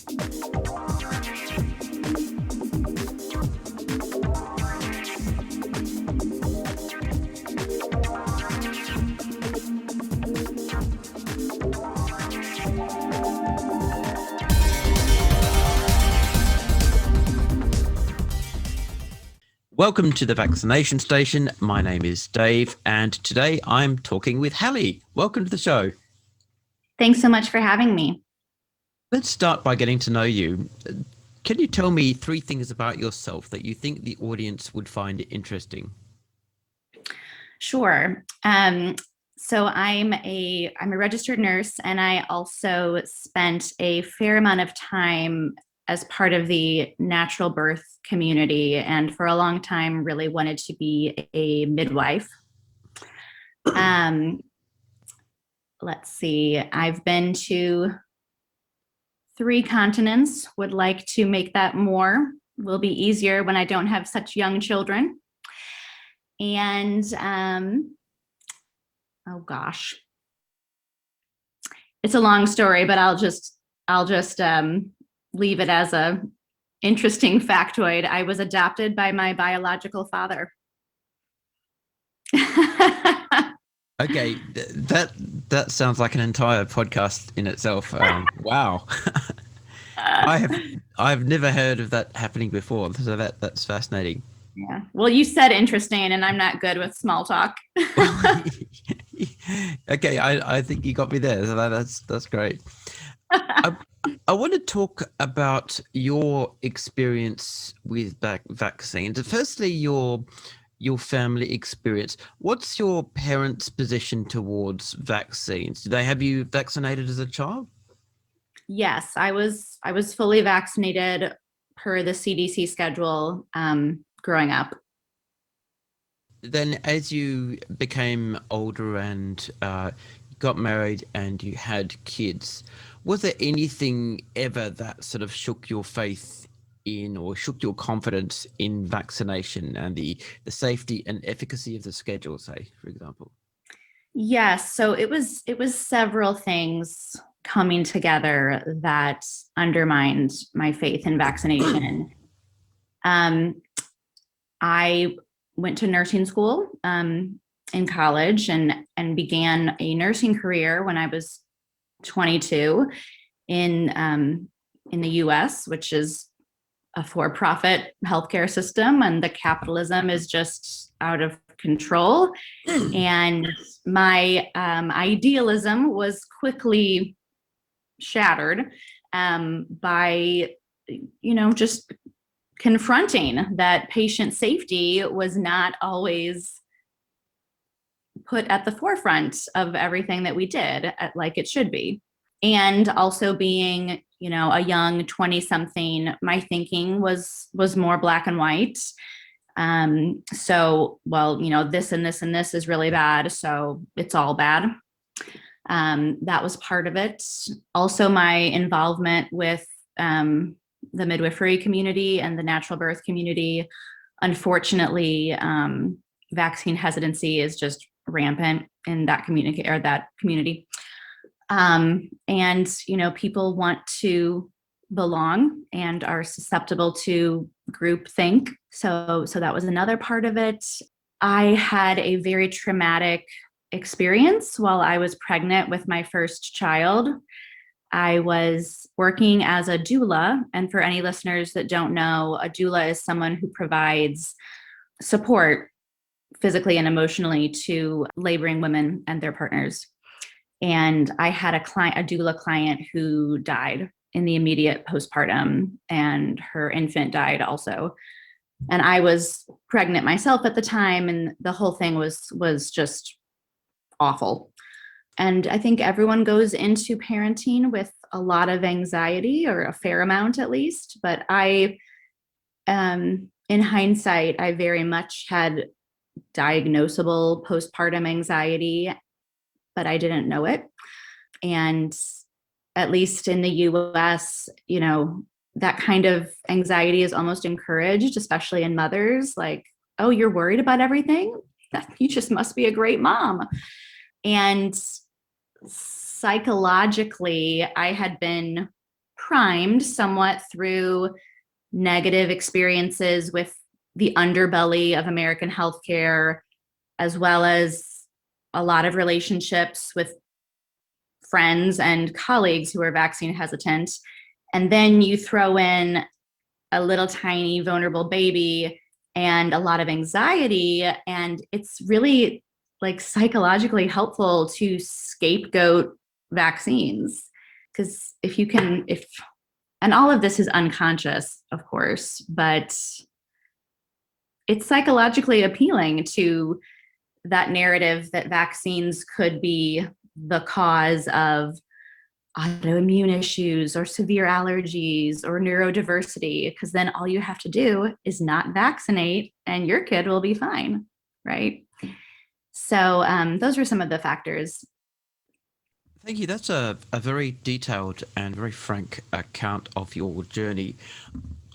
Welcome to the Vaccination Station. My name is Dave, and today I'm talking with Halley. Welcome to the show. Thanks so much for having me. Let's start by getting to know you. Can you tell me 3 things about yourself that you think the audience would find interesting? Sure. So I'm a registered nurse, and I also spent a fair amount of time as part of the natural birth community, and for a long time really wanted to be a midwife. Let's see, I've been to 3 continents, would like to make that more. Will be easier when I don't have such young children. And oh gosh, it's a long story, but I'll just leave it as a interesting factoid. I was adopted by my biological father. Okay, that sounds like an entire podcast in itself. Wow. I've never heard of that happening before, so that's fascinating. Yeah. Well, you said interesting, and I'm not good with small talk. Okay, I think you got me there. So that's great. I want to talk about your experience with vaccines. Firstly, your family experience. What's your parents' position towards vaccines? Did they have you vaccinated as a child? Yes, I was fully vaccinated per the CDC schedule growing up. Then, as you became older and got married and you had kids, was there anything ever that sort of shook your faith in or shook your confidence in vaccination and the safety and efficacy of the schedule, say, for example? Yes, so it was several things coming together that undermined my faith in vaccination. I went to nursing school in college and began a nursing career when I was 22 in the US, which is a for-profit healthcare system, and the capitalism is just out of control. And my idealism was quickly shattered by, just confronting that patient safety was not always put at the forefront of everything that we did, like it should be. And also being, a young 20-something, my thinking was more black and white. So, well, this and this and this is really bad, so it's all bad. That was part of it. Also, my involvement with the midwifery community and the natural birth community. Unfortunately, vaccine hesitancy is just rampant in that community. And people want to belong and are susceptible to groupthink. So that was another part of it. I had a very traumatic experience while I was pregnant with my first child. I was working as a doula, and for any listeners that don't know, a doula is someone who provides support physically and emotionally to laboring women and their partners. And I had a doula client who died in the immediate postpartum, and her infant died also. And I was pregnant myself at the time, and the whole thing was just awful. And I think everyone goes into parenting with a lot of anxiety, or a fair amount at least. But in hindsight, I very much had diagnosable postpartum anxiety, but I didn't know it. And at least in the US, that kind of anxiety is almost encouraged, especially in mothers. Like, oh, you're worried about everything? You just must be a great mom. And psychologically, I had been primed somewhat through negative experiences with the underbelly of American healthcare, as well as a lot of relationships with friends and colleagues who are vaccine hesitant. And then you throw in a little tiny vulnerable baby and a lot of anxiety, and it's really like psychologically helpful to scapegoat vaccines, because and all of this is unconscious, of course, but it's psychologically appealing to that narrative that vaccines could be the cause of autoimmune issues or severe allergies or neurodiversity, because then all you have to do is not vaccinate and your kid will be fine, right? So those were some of the factors. Thank you. That's a very detailed and very frank account of your journey.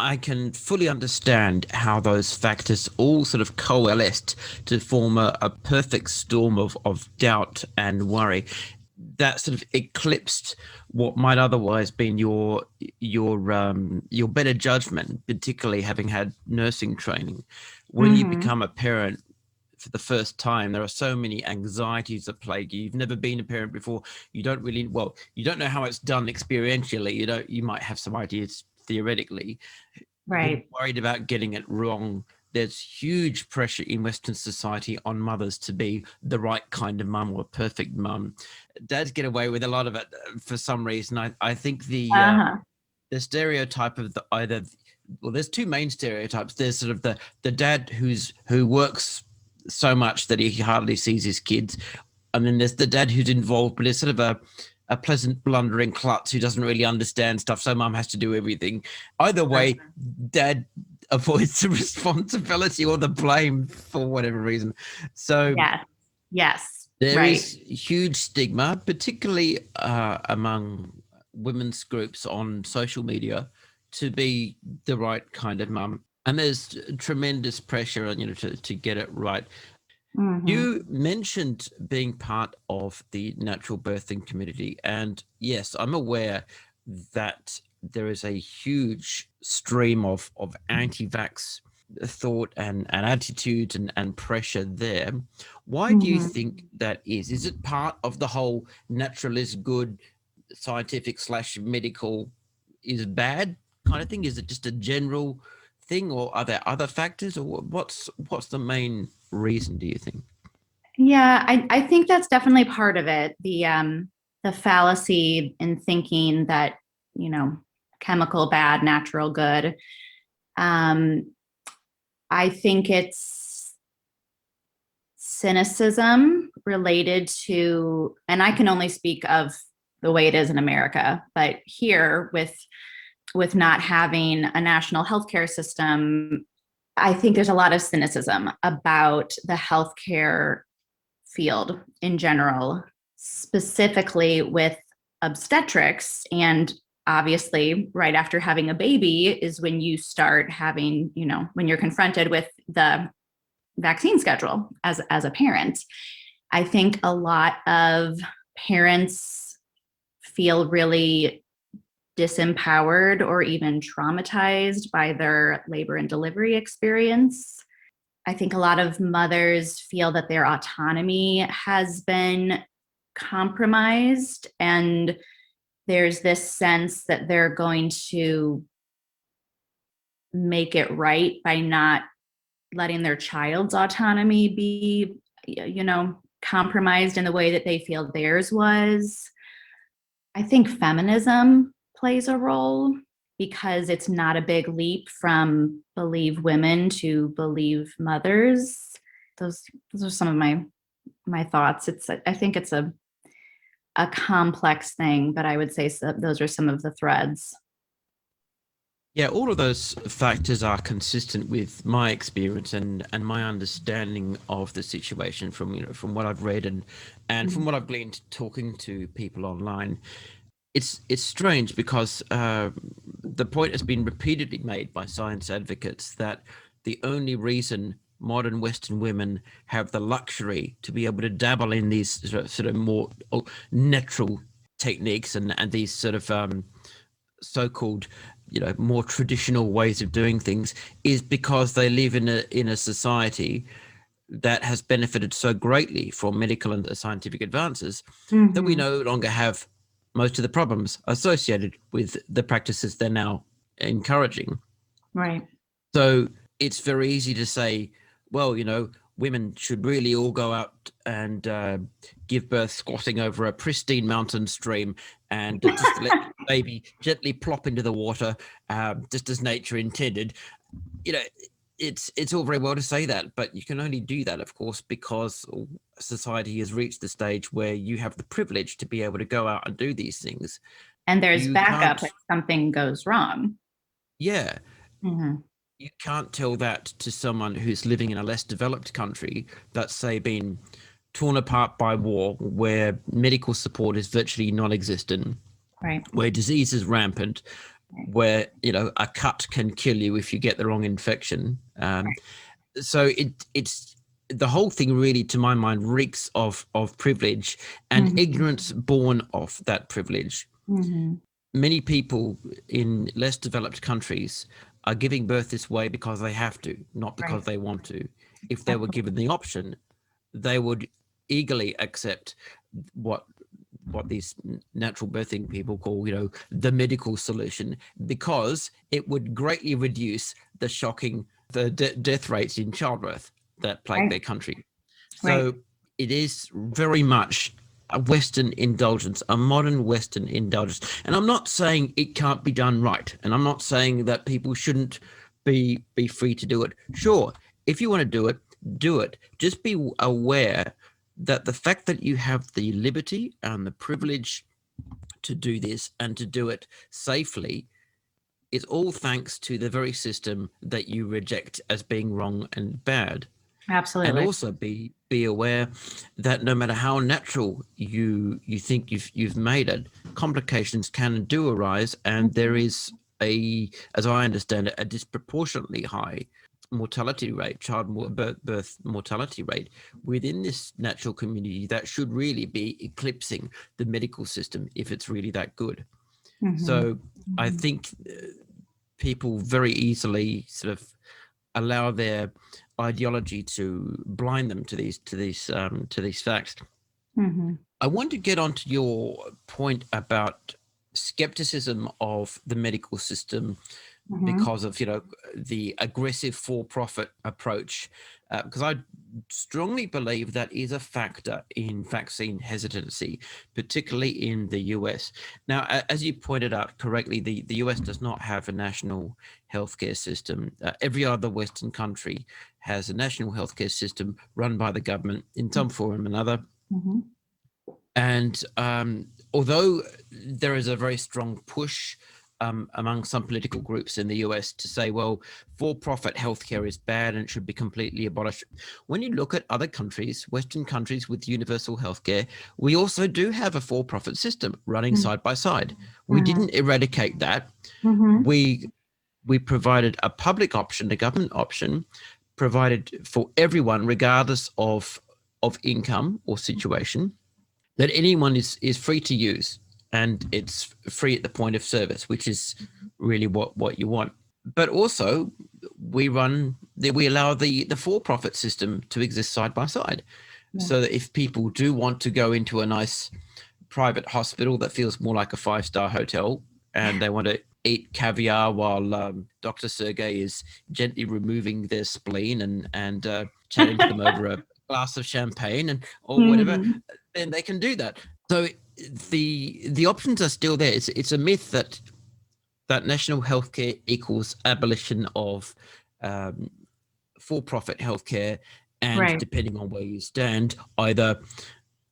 I can fully understand how those factors all sort of coalesced to form a perfect storm of doubt and worry that sort of eclipsed what might otherwise been your better judgment, particularly having had nursing training. When you become a parent for the first time, there are so many anxieties that plague you. You've never been a parent before. You don't really, well, you don't know how it's done experientially. You might have some ideas theoretically. You're Right. worried about getting it wrong. There's huge pressure in Western society on mothers to be the right kind of mum or a perfect mum. Dads get away with a lot of it for some reason. I think the stereotype of there's two main stereotypes. There's sort of the dad who works so much that he hardly sees his kids, and then there's the dad who's involved, but it's sort of a pleasant blundering klutz who doesn't really understand stuff, so mum has to do everything. Either way, dad avoids the responsibility or the blame for whatever reason. So Yes. there Right. is huge stigma, particularly among women's groups on social media, to be the right kind of mum. And there's tremendous pressure on to get it right. You mentioned being part of the natural birthing community, and yes, I'm aware that there is a huge stream of anti-vax thought and attitudes and pressure there. Why do you think that is? Is it part of the whole natural is good, scientific / medical is bad kind of thing? Is it just a general thing, or are there other factors, or what's the main reason, do you think? Yeah, I think that's definitely part of it. The fallacy in thinking that, chemical bad, natural good. I think it's cynicism related to, and I can only speak of the way it is in America, but here with not having a national healthcare system, I think there's a lot of cynicism about the healthcare field in general, specifically with obstetrics. And obviously, right after having a baby is when you start having, when you're confronted with the vaccine schedule as a parent. I think a lot of parents feel really disempowered or even traumatized by their labor and delivery experience. I think a lot of mothers feel that their autonomy has been compromised, and there's this sense that they're going to make it right by not letting their child's autonomy be, compromised in the way that they feel theirs was. I think feminism plays a role because it's not a big leap from believe women to believe mothers. Those are some of my thoughts. I think it's a complex thing, but I would say those are some of the threads. Yeah, all of those factors are consistent with my experience and my understanding of the situation from what I've read and from what I've gleaned talking to people online. It's strange because the point has been repeatedly made by science advocates that the only reason modern Western women have the luxury to be able to dabble in these sort of more natural techniques and these sort of so-called, more traditional ways of doing things is because they live in a society that has benefited so greatly from medical and scientific advances that we Mm-hmm. no longer have most of the problems associated with the practices they're now encouraging. Right. So it's very easy to say, well, women should really all go out and give birth squatting over a pristine mountain stream and just let the baby gently plop into the water, just as nature intended. You know, it's all very well to say that, but you can only do that, of course, because society has reached the stage where you have the privilege to be able to go out and do these things. And there's You backup can't, if something goes wrong. yeah, Mm-hmm. you can't tell that to someone who's living in a less developed country that's, say, been torn apart by war, where medical support is virtually non-existent, Right. where disease is rampant, where a cut can kill you if you get the wrong infection. So it's the whole thing really, to my mind, reeks of privilege and Mm-hmm. ignorance born of that privilege. Mm-hmm. Many people in less developed countries are giving birth this way because they have to, not because Right. they want to. If they were given the option, they would eagerly accept what these natural birthing people call, the medical solution, because it would greatly reduce the shocking death rates in childbirth that plague Right. their country. Right. So it is very much a Western indulgence, a modern Western indulgence. And I'm not saying it can't be done right. And I'm not saying that people shouldn't be free to do it. Sure, if you want to do it, do it. Just be aware that the fact that you have the liberty and the privilege to do this and to do it safely is all thanks to the very system that you reject as being wrong and bad. And Absolutely. also be aware that no matter how natural you think you've made it, complications can and do arise, and there is as I understand it, a disproportionately high mortality rate, birth mortality rate within this natural community that should really be eclipsing the medical system if it's really that good. Mm-hmm. So I Mm-hmm. think people very easily sort of allow their ideology to blind them to these facts. Mm-hmm. I want to get onto your point about skepticism of the medical system Mm-hmm. because of the aggressive for-profit approach, because I strongly believe that is a factor in vaccine hesitancy, particularly in the US. Now, as you pointed out correctly, the US does not have a national healthcare system. Every other Western country has a national healthcare system run by the government in some form or another. Mm-hmm. And although there is a very strong push among some political groups in the US to say, well, for-profit healthcare is bad and should be completely abolished. When you look at other countries, Western countries with universal healthcare, we also do have a for-profit system running side by side. We Mm-hmm. didn't eradicate that. Mm-hmm. We provided a public option, a government option, provided for everyone, regardless of income or situation, that anyone is free to use, and it's free at the point of service, which is really what you want. But also we allow the for-profit system to exist side by side, Yeah. so that if people do want to go into a nice private hospital that feels more like a 5-star hotel, and they want to eat caviar while Dr. Sergey is gently removing their spleen and chatting to them over a glass of champagne or whatever, Mm-hmm. then they can do that. So the options are still there. It's a myth that national healthcare equals abolition of for-profit healthcare, and Right. depending on where you stand, either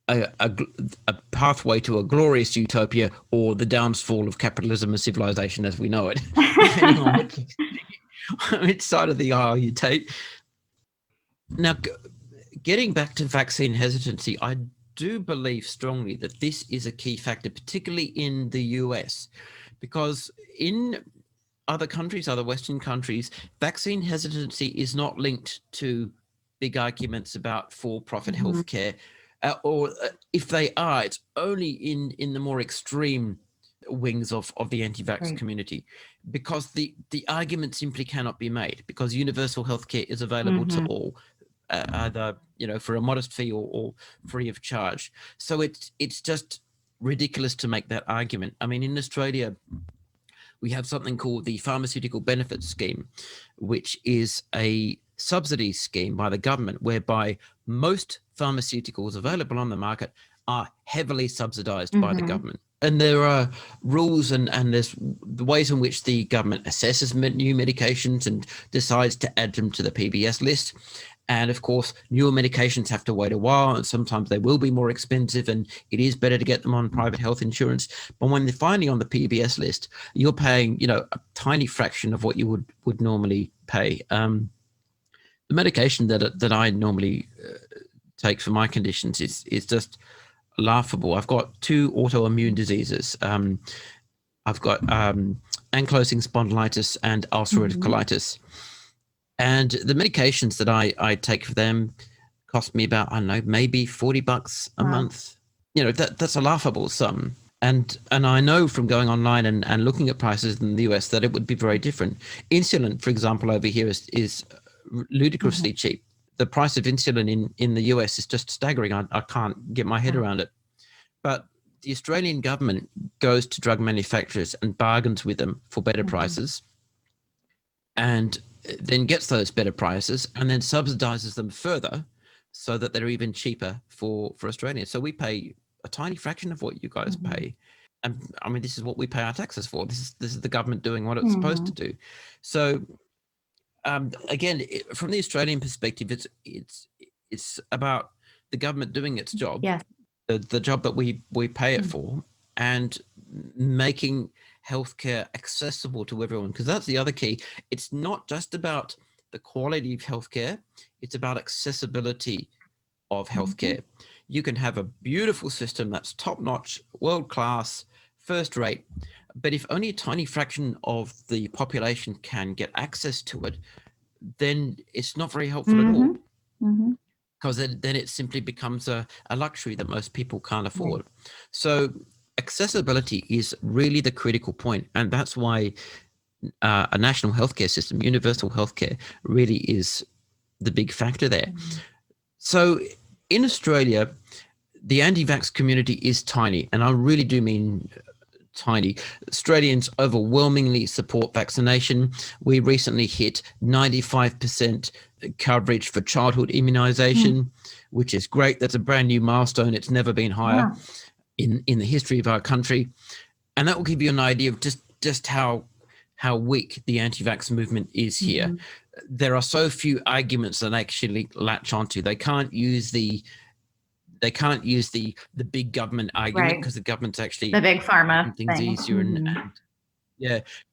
a pathway to a glorious utopia or the downfall of capitalism and civilization as we know it, depending on which side of the aisle you take. Now, getting back to vaccine hesitancy, I do believe strongly that this is a key factor, particularly in the US, because in other countries, other Western countries, vaccine hesitancy is not linked to big arguments about for-profit Mm-hmm. healthcare, or if they are, it's only in the more extreme wings of the anti-vax Right. community, because the argument simply cannot be made, because universal healthcare is available to all, either for a modest fee or free of charge. So it's just ridiculous to make that argument. I mean, in Australia, we have something called the Pharmaceutical Benefits Scheme, which is a subsidy scheme by the government whereby most pharmaceuticals available on the market are heavily subsidized by the government. And there are rules and there's the ways in which the government assesses new medications and decides to add them to the PBS list. And of course, newer medications have to wait a while, and sometimes they will be more expensive, and it is better to get them on private health insurance. But when they're finally on the PBS list, you're paying, a tiny fraction of what you would normally pay. The medication that I normally take for my conditions is just laughable. I've got 2 autoimmune diseases. I've got ankylosing spondylitis and ulcerative colitis. And the medications that I take for them cost me about, I don't know, maybe $40 a month. That's a laughable sum. And I know from going online and looking at prices in the US that it would be very different. Insulin, for example, over here is ludicrously cheap. The price of insulin in the US is just staggering. I can't get my head around it. But the Australian government goes to drug manufacturers and bargains with them for better prices, and then gets those better prices and then subsidizes them further so that they're even cheaper for Australians. So we pay a tiny fraction of what you guys pay. And I mean, this is what we pay our taxes for. This is the government doing what it's supposed to do. So again, from the Australian perspective, it's about the government doing its job, the job that we pay it for, and making healthcare accessible to everyone, because that's the other key. It's not just about the quality of healthcare, it's about accessibility of healthcare. You can have a beautiful system that's top-notch, world-class, first-rate, but if only a tiny fraction of the population can get access to it, then it's not very helpful at all, because then it simply becomes a luxury that most people can't afford. So accessibility is really the critical point, and that's why a national healthcare system, universal healthcare, really is the big factor there. So in Australia, the anti-vax community is tiny, and I really do mean tiny. Australians overwhelmingly support vaccination. We recently hit 95% coverage for childhood immunization, which is great. That's a brand new milestone. It's never been higher in the history of our country. And that will give you an idea of just how weak the anti-vax movement is here. There are so few arguments that actually latch onto. They can't use the big government argument, because the government's actually the big pharma making things thing. easier and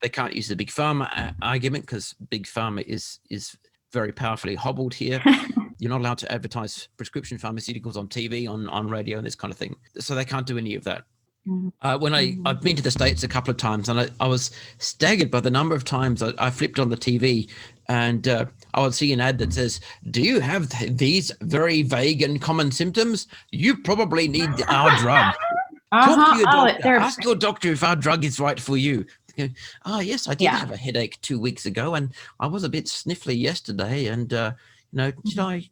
they can't use the big pharma argument, because big pharma is very powerfully hobbled here. You're not allowed to advertise prescription pharmaceuticals on TV, on radio, and this kind of thing. So they can't do any of that. When I've been to the States a couple of times, and I was staggered by the number of times I flipped on the TV and I would see an ad that says, "Do you have these very vague and common symptoms? You probably need our drug. Talk to your doctor. Ask your doctor if our drug is right for you." Oh, yes, I did have a headache 2 weeks ago, and I was a bit sniffly yesterday, and did I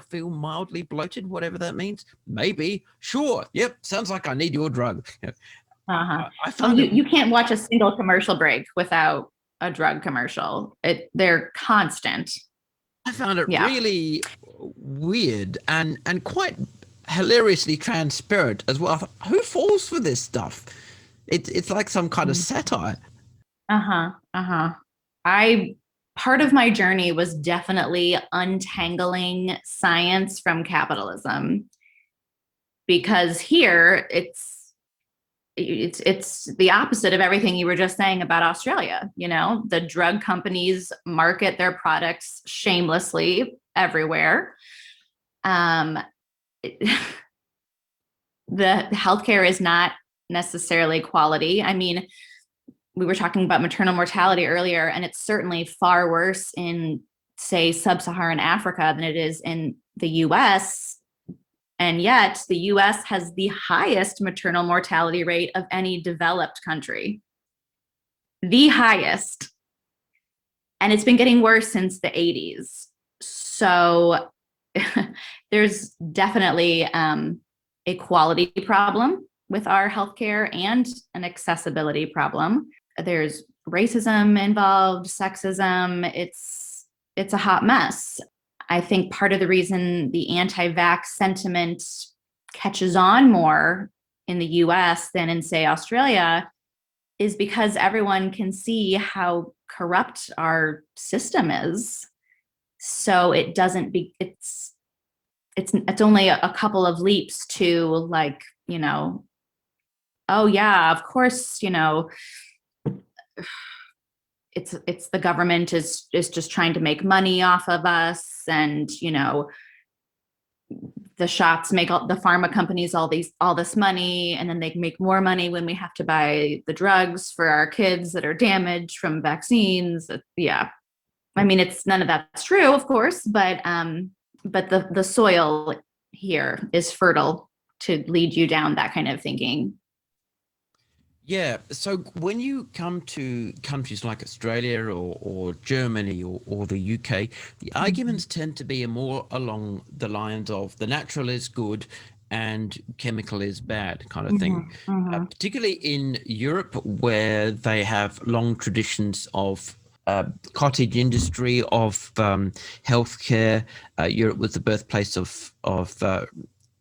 feel mildly bloated, whatever that means? Maybe. Sure. Yep. Sounds like I need your drug. I found you can't watch a single commercial break without a drug commercial. They're constant. I found it really weird and quite hilariously transparent as well. I thought, who falls for this stuff? It's like some kind of satire. Part of my journey was definitely untangling science from capitalism, because here it's the opposite of everything you were just saying about Australia. The drug companies market their products shamelessly everywhere. The healthcare is not necessarily quality. I mean, we were talking about maternal mortality earlier, and it's certainly far worse in, say, sub-Saharan Africa than it is in the US. And yet the US has the highest maternal mortality rate of any developed country. The highest. And it's been getting worse since the 80s. So there's definitely a quality problem with our healthcare and an accessibility problem. There's racism involved, sexism. It's a hot mess. I think part of the reason the anti-vax sentiment catches on more in the US than in, say, Australia is because everyone can see how corrupt our system is. So it doesn't be, it's only a couple of leaps to, like, you know, oh yeah, of course, you know, it's the government is just trying to make money off of us, and, you know, the shots make all the pharma companies all this money, and then they make more money when we have to buy the drugs for our kids that are damaged from vaccines. Yeah, I mean, it's none of that's true, of course, but the soil here is fertile to lead you down that kind of thinking. Yeah. So when you come to countries like Australia or Germany or the UK, the arguments tend to be more along the lines of the natural is good and chemical is bad kind of thing. Particularly in Europe, where they have long traditions of cottage industry, of healthcare. Europe was the birthplace of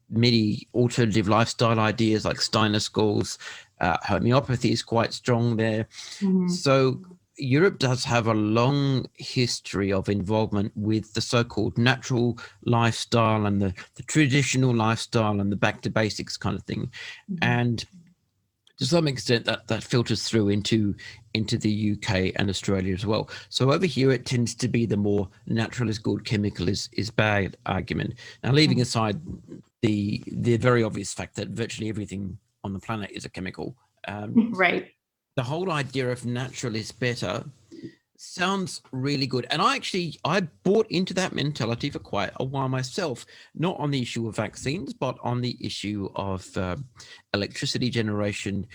many alternative lifestyle ideas like Steiner schools. Homeopathy is quite strong there. So Europe does have a long history of involvement with the so-called natural lifestyle and the traditional lifestyle and the back to basics kind of thing. And to some extent that filters through into the UK and Australia as well. So over here it tends to be the more natural is good, chemical is bad argument. Now, leaving aside the very obvious fact that virtually everything on the planet is a chemical, Right. the whole idea of natural is better sounds really good. And I bought into that mentality for quite a while myself, not on the issue of vaccines, but on the issue of electricity generation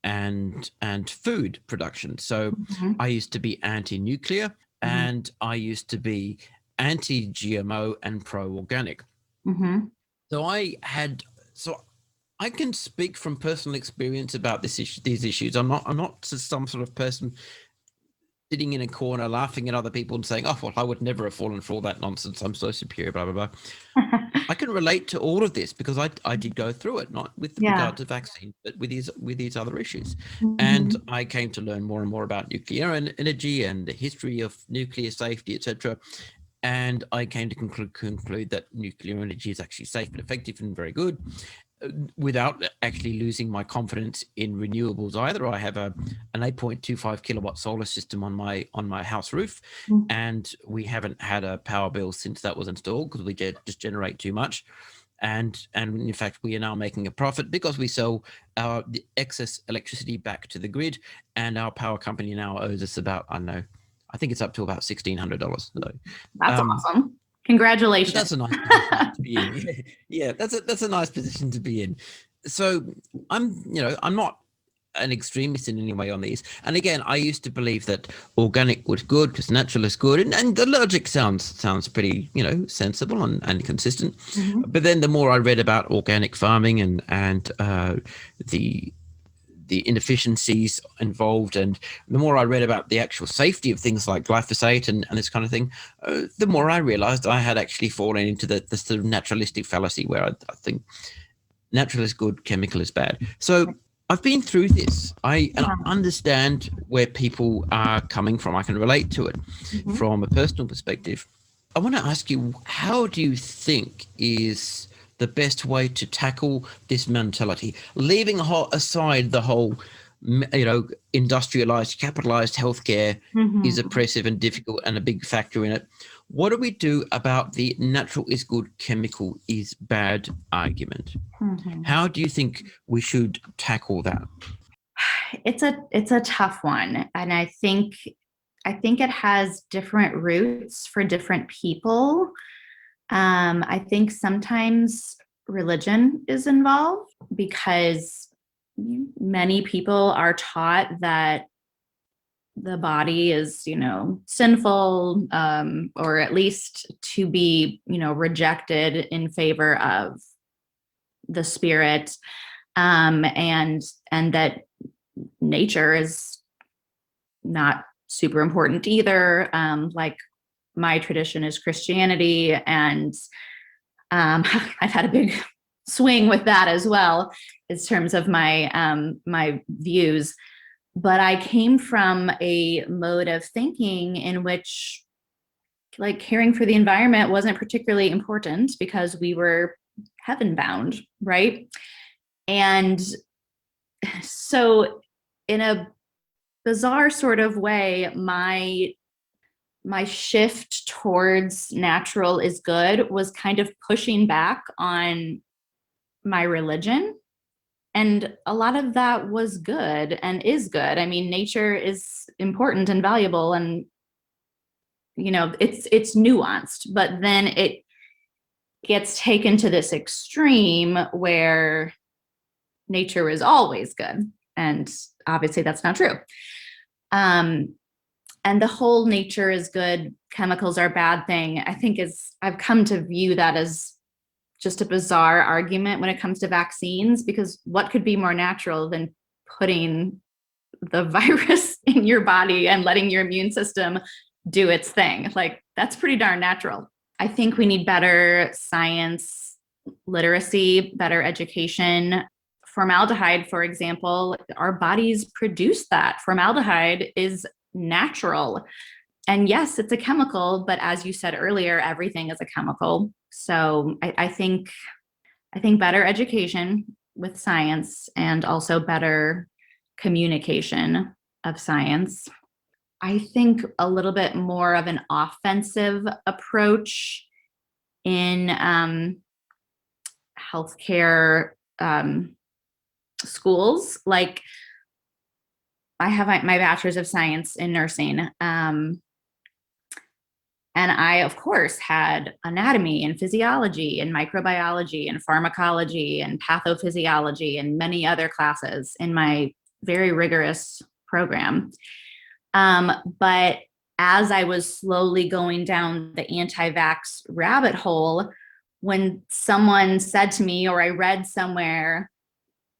and food production. So I used to be anti-nuclear, and I used to be anti-GMO and pro-organic. So I can speak from personal experience about these issues. I'm not just some sort of person sitting in a corner laughing at other people and saying, oh, well, I would never have fallen for all that nonsense. I'm so superior, blah, blah, blah. I can relate to all of this because I did go through it, not with regard to vaccine, but with these other issues. And I came to learn more and more about nuclear energy and the history of nuclear safety, etc. And I came to conclude that nuclear energy is actually safe and effective and very good, without actually losing my confidence in renewables either. I have an 8.25 kilowatt solar system on my house roof, and we haven't had a power bill since that was installed because we just generate too much. And in fact, we are now making a profit because we sell the excess electricity back to the grid, and our power company now owes us about, I don't know, I think it's up to about $1,600. So, that's awesome. Congratulations. That's a nice position to be in. Yeah, that's a nice position to be in. So I'm not an extremist in any way on these. And again, I used to believe that organic was good because natural is good, and the logic sounds pretty, sensible and consistent. But then the more I read about organic farming and the inefficiencies involved, and the more I read about the actual safety of things like glyphosate and this kind of thing, the more I realized I had actually fallen into the sort of naturalistic fallacy where I think natural is good, chemical is bad. So I've been through this. I understand where people are coming from. I can relate to it from a personal perspective. I want to ask you, how do you think is the best way to tackle this mentality, leaving aside the whole, industrialized, capitalized healthcare is oppressive and difficult and a big factor in it? What do we do about the natural is good, chemical is bad argument? How do you think we should tackle that? It's a tough one, and I think it has different roots for different people. I think sometimes religion is involved, because many people are taught that the body is, sinful, or at least to be, rejected in favor of the spirit, and that nature is not super important either. Like my tradition is Christianity, and I've had a big swing with that as well in terms of my views. But I came from a mode of thinking in which, like, caring for the environment wasn't particularly important because we were heaven bound, right? And so, in a bizarre sort of way, my shift towards natural is good was kind of pushing back on my religion. And a lot of that was good and is good. I mean, nature is important and valuable, and it's nuanced, but then it gets taken to this extreme where nature is always good. And obviously that's not true. And the whole nature is good, chemicals are bad thing, I think I've come to view that as just a bizarre argument when it comes to vaccines, because what could be more natural than putting the virus in your body and letting your immune system do its thing? Like, that's pretty darn natural. I think we need better science literacy, better education. Formaldehyde, for example, our bodies produce that. Formaldehyde is natural. And yes, it's a chemical, but as you said earlier, everything is a chemical. So I think better education with science, and also better communication of science. I think a little bit more of an offensive approach in healthcare schools. Like, I have my bachelor's of science in nursing. And I, of course, had anatomy and physiology and microbiology and pharmacology and pathophysiology and many other classes in my very rigorous program. But as I was slowly going down the anti-vax rabbit hole, when someone said to me, or I read somewhere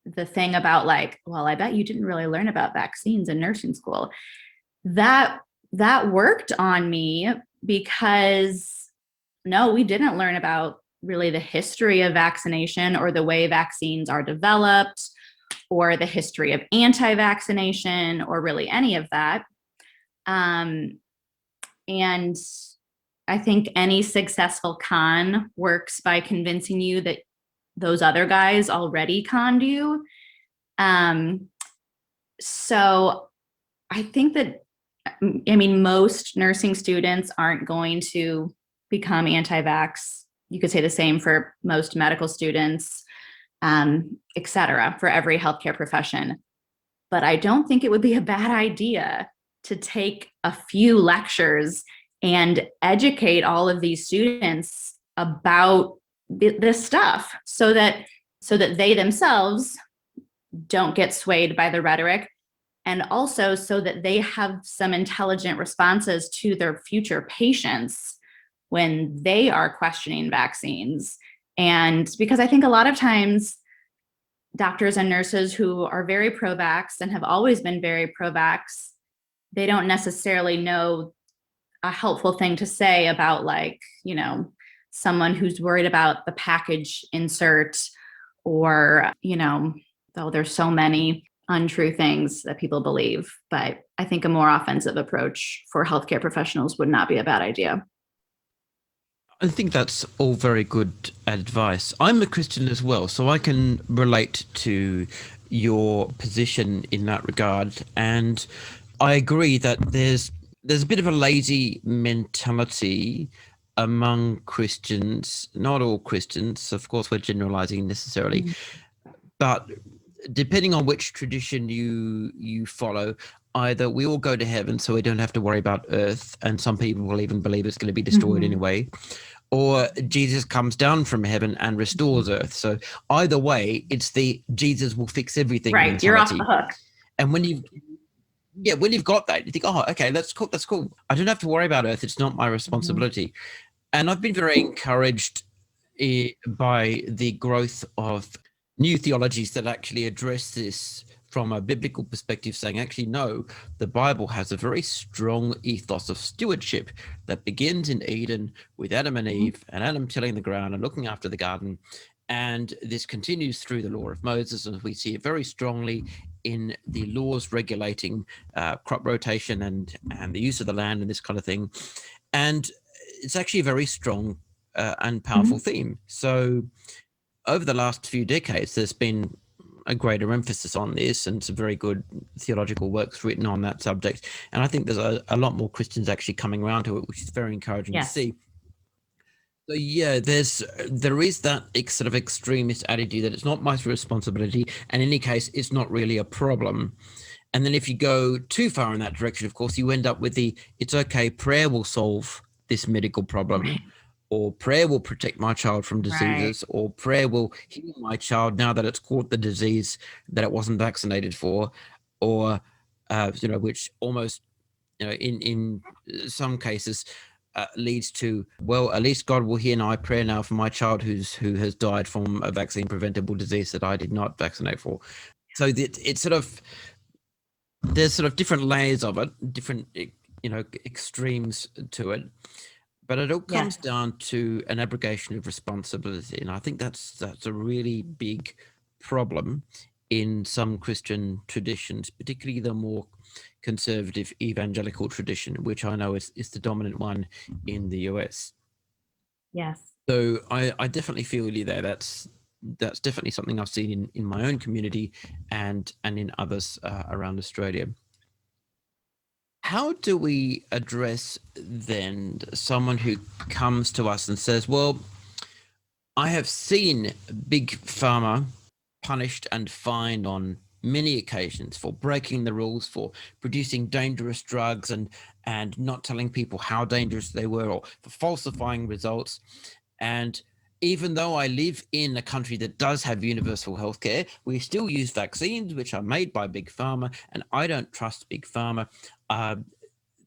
the thing about, like, well, I bet you didn't really learn about vaccines in nursing school, that worked on me, because no, we didn't learn about really the history of vaccination, or the way vaccines are developed, or the history of anti-vaccination, or really any of that. And I think any successful con works by convincing you that those other guys already conned you. So I think that, I mean, most nursing students aren't going to become anti-vax. You could say the same for most medical students, et cetera, for every healthcare profession. But I don't think it would be a bad idea to take a few lectures and educate all of these students about this stuff, so that they themselves don't get swayed by the rhetoric, and also so that they have some intelligent responses to their future patients when they are questioning vaccines. And because I think a lot of times doctors and nurses who are very pro-vax and have always been very pro-vax, they don't necessarily know a helpful thing to say about, like, someone who's worried about the package insert, or, though there's so many untrue things that people believe. But I think a more offensive approach for healthcare professionals would not be a bad idea. I think that's all very good advice. I'm a Christian as well, so I can relate to your position in that regard. And I agree that there's a bit of a lazy mentality among Christians, not all Christians, of course we're generalizing necessarily, but depending on which tradition you follow, either we all go to heaven so we don't have to worry about earth, and some people will even believe it's going to be destroyed anyway, or Jesus comes down from heaven and restores earth. So either way, it's the Jesus will fix everything Right. You're off the mentality. hook. And when you've got that, you think, oh, okay, that's cool. That's cool. I don't have to worry about earth. It's not my responsibility. And I've been very encouraged by the growth of new theologies that actually address this from a biblical perspective, saying, actually, no, the Bible has a very strong ethos of stewardship that begins in Eden with Adam and Eve, and Adam tilling the ground and looking after the garden. And this continues through the law of Moses, and we see it very strongly in the laws regulating crop rotation and the use of the land and this kind of thing. And it's actually a very strong and powerful theme. So over the last few decades, there's been a greater emphasis on this, and some very good theological works written on that subject. And I think there's a lot more Christians actually coming around to it, which is very encouraging to see. So yeah, there is that sort of extremist attitude that it's not my responsibility, and in any case, it's not really a problem. And then if you go too far in that direction, of course, you end up with it's okay, prayer will solve this medical problem, or prayer will protect my child from diseases, or prayer will heal my child now that it's caught the disease that it wasn't vaccinated for, or which almost, in some cases leads to, well, at least God will hear my prayer now for my child who has died from a vaccine preventable disease that I did not vaccinate for. So it's sort of, there's sort of different layers of it, different extremes to it, but it all comes down to an abrogation of responsibility. And I think that's a really big problem in some Christian traditions, particularly the more conservative evangelical tradition, which I know is the dominant one in the US. Yes. So I definitely feel you there. That's definitely something I've seen in my own community and in others around Australia. How do we address then someone who comes to us and says, well, I have seen Big Pharma punished and fined on many occasions for breaking the rules, for producing dangerous drugs and not telling people how dangerous they were, or for falsifying results. And even though I live in a country that does have universal healthcare, we still use vaccines which are made by Big Pharma, and I don't trust Big Pharma.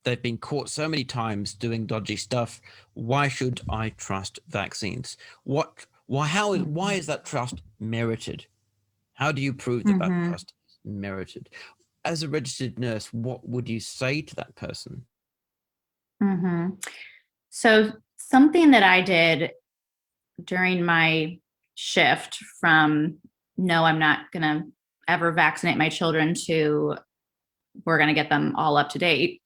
They've been caught so many times doing dodgy stuff. Why should I trust vaccines? Why is that trust merited? How do you prove that that trust is merited? As a registered nurse, what would you say to that person? So something that I did during my shift from, no, I'm not going to ever vaccinate my children, to we're going to get them all up to date.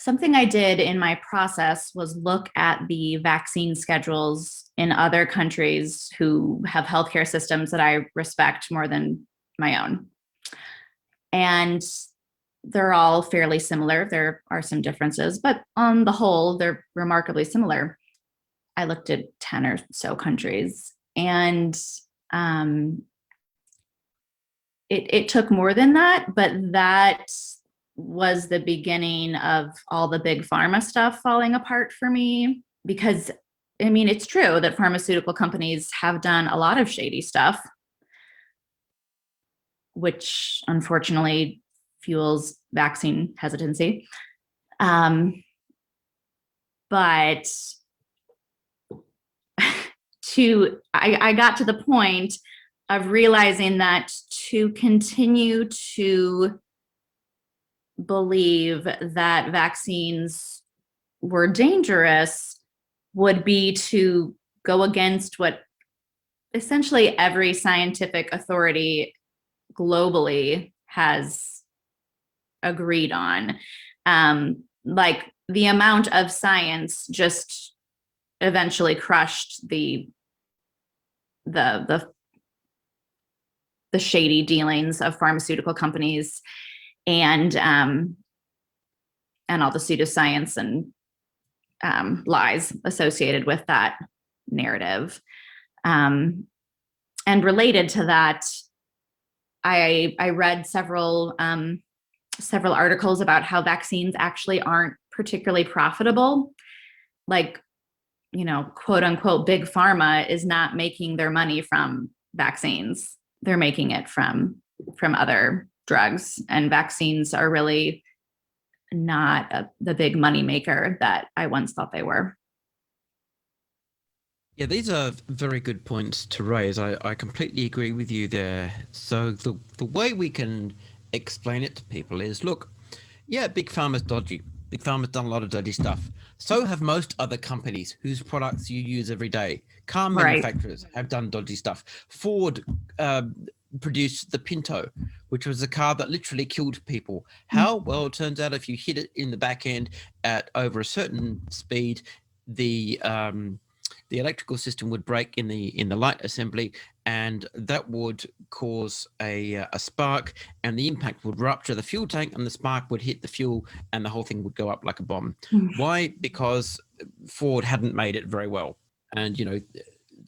Something I did in my process was look at the vaccine schedules in other countries who have healthcare systems that I respect more than my own. And they're all fairly similar. There are some differences, but on the whole, they're remarkably similar. I looked at 10 or so countries, and it took more than that, but that was the beginning of all the big pharma stuff falling apart for me. Because, I mean, it's true that pharmaceutical companies have done a lot of shady stuff, which unfortunately fuels vaccine hesitancy. But I got to the point of realizing that to continue to believe that vaccines were dangerous would be to go against what essentially every scientific authority globally has agreed on. Like the amount of science just eventually crushed the shady dealings of pharmaceutical companies and all the pseudoscience and lies associated with that narrative. And related to that, I read several articles about how vaccines actually aren't particularly profitable. Like quote unquote, big pharma is not making their money from vaccines. They're making it from other drugs, and vaccines are really not the big money maker that I once thought they were. Yeah, these are very good points to raise. I completely agree with you there. So the way we can explain it to people is, look, yeah, Big Pharma's dodgy. Big Pharma's done a lot of dodgy stuff. So have most other companies whose products you use every day. Car Right. manufacturers have done dodgy stuff. Ford uh, produced the Pinto, which was a car that literally killed people. How? Well, it turns out if you hit it in the back end at over a certain speed, the electrical system would break in the light assembly, and that would cause a spark, and the impact would rupture the fuel tank, and the spark would hit the fuel, and the whole thing would go up like a bomb. Why? Because Ford hadn't made it very well, and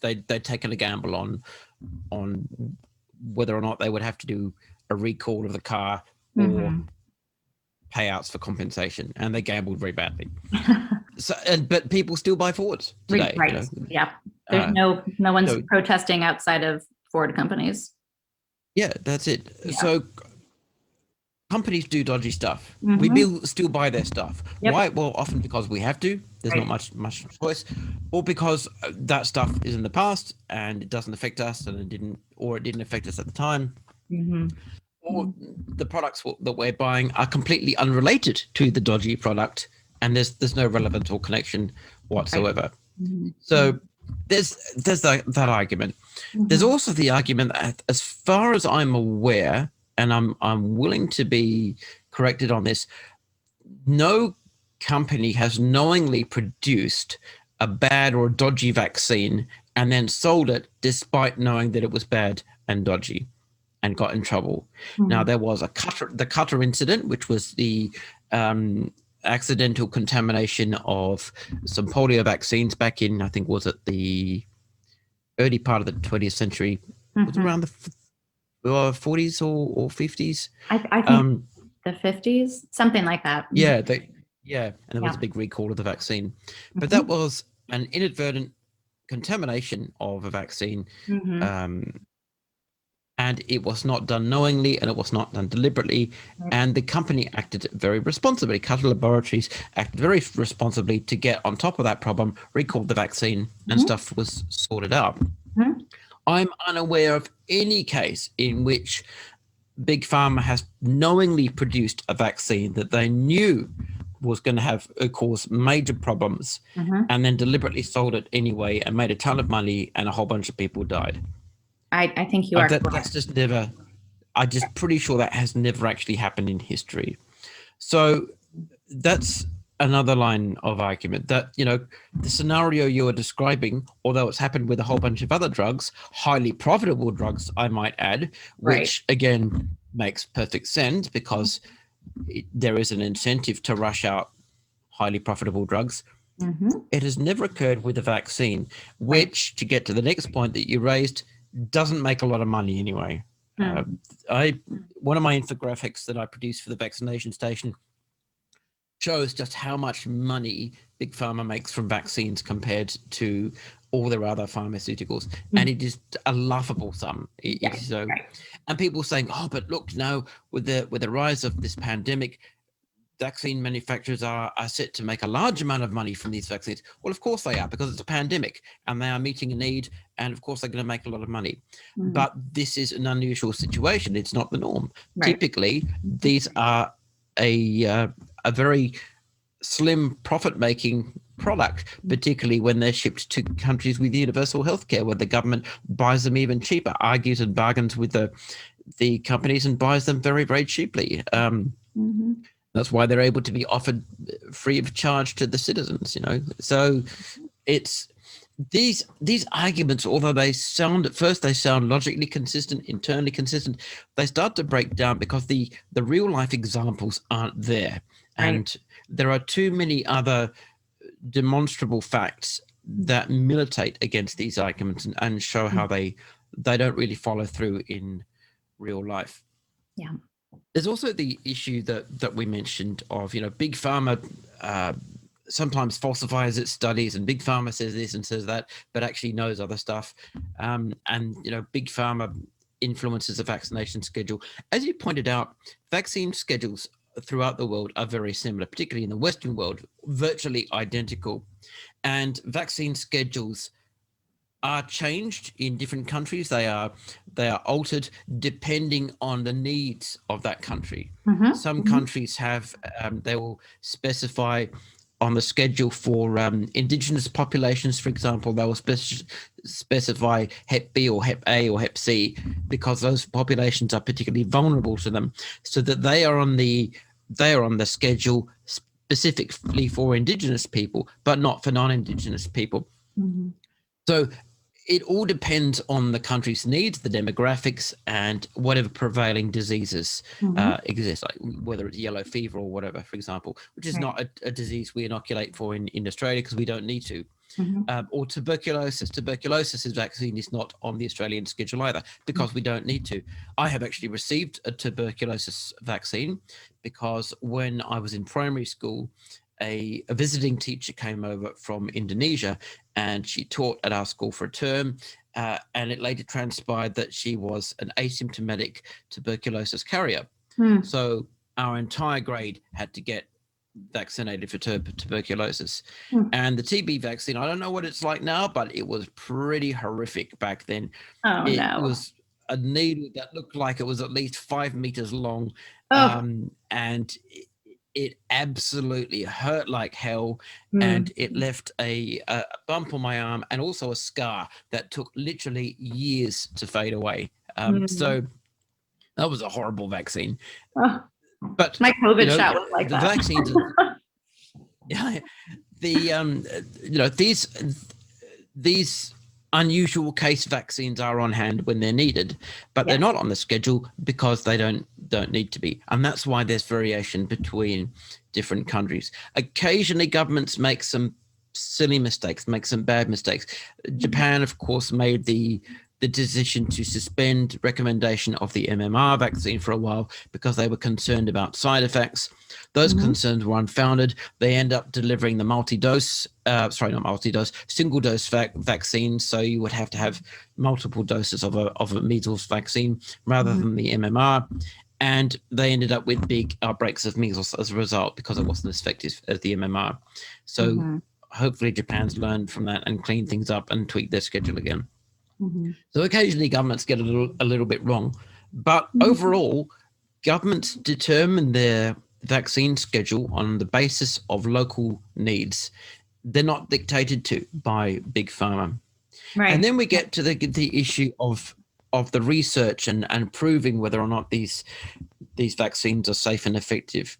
they'd taken a gamble on whether or not they would have to do a recall of the car or payouts for compensation, and they gambled very badly. So, but people still buy Fords today. Right. Yeah. There's no one's protesting outside of Ford companies. Yeah, that's it. Yeah. So companies do dodgy stuff. We still buy their stuff. Yep. Why? Well, often because we have to. There's not much choice, or because that stuff is in the past and it doesn't affect us, and it didn't affect us at the time. Or the products that we're buying are completely unrelated to the dodgy product, and there's no relevance or connection whatsoever. So there's that argument. There's also the argument that, as far as I'm aware, and I'm willing to be corrected on this, no company has knowingly produced a bad or dodgy vaccine and then sold it despite knowing that it was bad and dodgy and got in trouble. Now, there was the Qatar incident, which was the accidental contamination of some polio vaccines back in, I think, was it the early part of the 20th century? Was it around the 40s or 50s? I think the 50s, something like that. Yeah, and there was a big recall of the vaccine. But that was an inadvertent contamination of a vaccine. And it was not done knowingly, and it was not done deliberately. And the company acted very responsibly. Qatar Laboratories acted very responsibly to get on top of that problem, recalled the vaccine, and stuff was sorted out. I'm unaware of any case in which Big Pharma has knowingly produced a vaccine that they knew was going to have cause major problems, and then deliberately sold it anyway and made a ton of money, and a whole bunch of people died. I think you are correct. That's just never. I'm just pretty sure that has never actually happened in history. So that's another line of argument that, the scenario you are describing, although it's happened with a whole bunch of other drugs, highly profitable drugs, I might add, which again makes perfect sense because there is an incentive to rush out highly profitable drugs. It has never occurred with a vaccine, which, to get to the next point that you raised, doesn't make a lot of money anyway. One of my infographics that I produced for the vaccination station shows just how much money Big Pharma makes from vaccines compared to all their other pharmaceuticals, and it is a laughable sum. And people saying, "Oh, but look, now with the rise of this pandemic, vaccine manufacturers are set to make a large amount of money from these vaccines." Well, of course they are, because it's a pandemic and they are meeting a need, and of course they're going to make a lot of money. But this is an unusual situation. It's not the norm. Typically, these are a very slim profit-making product, particularly when they're shipped to countries with universal healthcare, where the government buys them even cheaper, argues and bargains with the companies and buys them very, very cheaply. That's why they're able to be offered free of charge to the citizens, So it's these arguments, although they sound logically consistent, internally consistent, they start to break down because the real life examples aren't there. And there are too many other demonstrable facts that militate against these arguments and show how they don't really follow through in real life. Yeah. There's also the issue that we mentioned of, Big Pharma sometimes falsifies its studies, and big pharma says this and says that, but actually knows other stuff. And big pharma influences the vaccination schedule. As you pointed out, vaccine schedules throughout the world are very similar, particularly in the Western world, virtually identical. And vaccine schedules are changed in different countries. They are altered depending on the needs of that country. Some countries have they will specify on the schedule for indigenous populations, for example, they will specify Hep B or Hep A or Hep C because those populations are particularly vulnerable to them, so that they are on the schedule specifically for indigenous people, but not for non-indigenous people. So it all depends on the country's needs, the demographics, and whatever prevailing diseases exist, like whether it's yellow fever or whatever, for example, which is not a disease we inoculate for in Australia because we don't need to. Or tuberculosis. Tuberculosis vaccine is not on the Australian schedule either because we don't need to. I have actually received a tuberculosis vaccine because when I was in primary school, a visiting teacher came over from Indonesia and she taught at our school for a term. And it later transpired that she was an asymptomatic tuberculosis carrier. So our entire grade had to get vaccinated for tuberculosis. And the TB vaccine, I don't know what it's like now, but it was pretty horrific back then. It was a needle that looked like it was at least 5 meters long. And it absolutely hurt like hell, and it left a bump on my arm and also a scar that took literally years to fade away. So that was a horrible vaccine. But my COVID shot was like the that. Vaccines, these unusual case vaccines are on hand when they're needed, but they're not on the schedule because they don't need to be. And that's why there's variation between different countries. Occasionally governments make some silly mistakes, make some bad mistakes. Japan, of course, made the decision to suspend recommendation of the MMR vaccine for a while because they were concerned about side effects. Those concerns were unfounded. They end up delivering the single-dose vaccine. So you would have to have multiple doses of a measles vaccine rather than the MMR. And they ended up with big outbreaks of measles as a result because it wasn't as effective as the MMR. So hopefully Japan's learned from that and cleaned things up and tweaked their schedule again. So occasionally governments get a little bit wrong, but overall, governments determine their vaccine schedule on the basis of local needs. They're not dictated to by big pharma. And then we get to the issue of the research and proving whether or not these vaccines are safe and effective.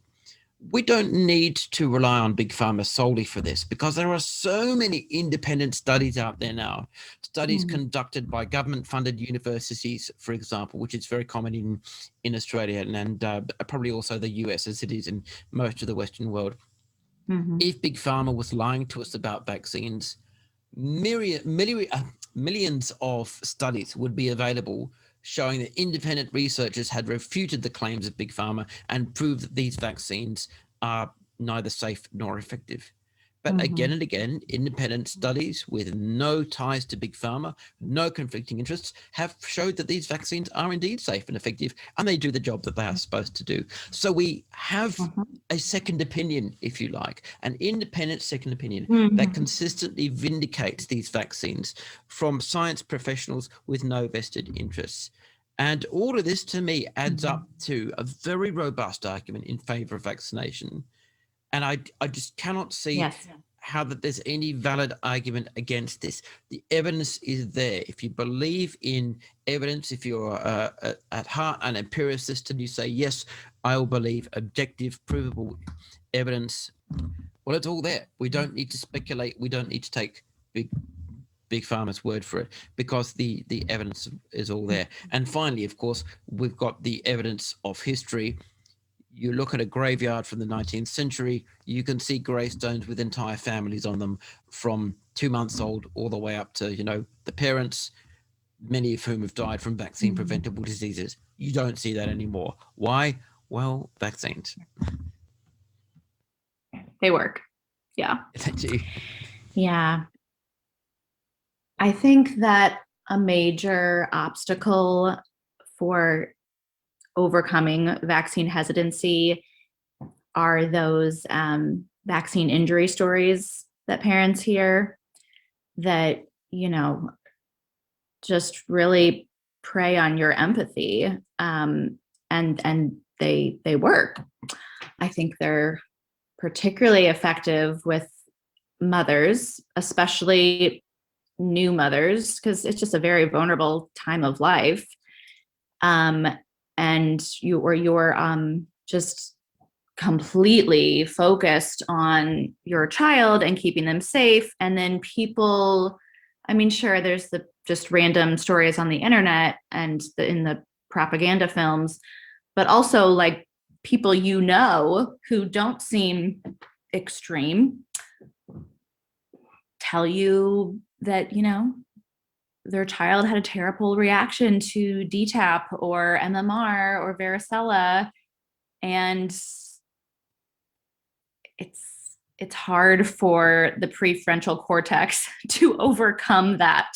We don't need to rely on big pharma solely for this because there are so many independent studies out there now. Studies conducted by government-funded universities, for example, which is very common in Australia and probably also the US as it is in most of the Western world. If big pharma was lying to us about vaccines, millions of studies would be available showing that independent researchers had refuted the claims of big pharma and proved that these vaccines are neither safe nor effective. But again and again, independent studies with no ties to big pharma, no conflicting interests, have showed that these vaccines are indeed safe and effective, and they do the job that they are supposed to do. So we have a second opinion, if you like, an independent second opinion that consistently vindicates these vaccines from science professionals with no vested interests. And all of this, to me, adds up to a very robust argument in favor of vaccination. And I just cannot see how that there's any valid argument against this. The evidence is there. If you believe in evidence, if you're at heart an empiricist and you say, yes, I will believe objective, provable evidence, well, it's all there. We don't need to speculate. We don't need to take big pharma's word for it because the evidence is all there. And finally, of course, we've got the evidence of history. You look at a graveyard from the 19th century, you can see gravestones with entire families on them from 2 months old all the way up to, the parents, many of whom have died from vaccine preventable diseases. You don't see that anymore. Why? Well, vaccines. They work. Yeah. Thank you. Yeah. I think that a major obstacle for overcoming vaccine hesitancy are those vaccine injury stories that parents hear that, just really prey on your empathy. And they work. I think they're particularly effective with mothers, especially new mothers, because it's just a very vulnerable time of life. And you're just completely focused on your child and keeping them safe. And then people, I mean, sure, there's the just random stories on the internet and in the propaganda films, but also like people who don't seem extreme tell you that, their child had a terrible reaction to DTaP or MMR or varicella. And it's hard for the prefrontal cortex to overcome that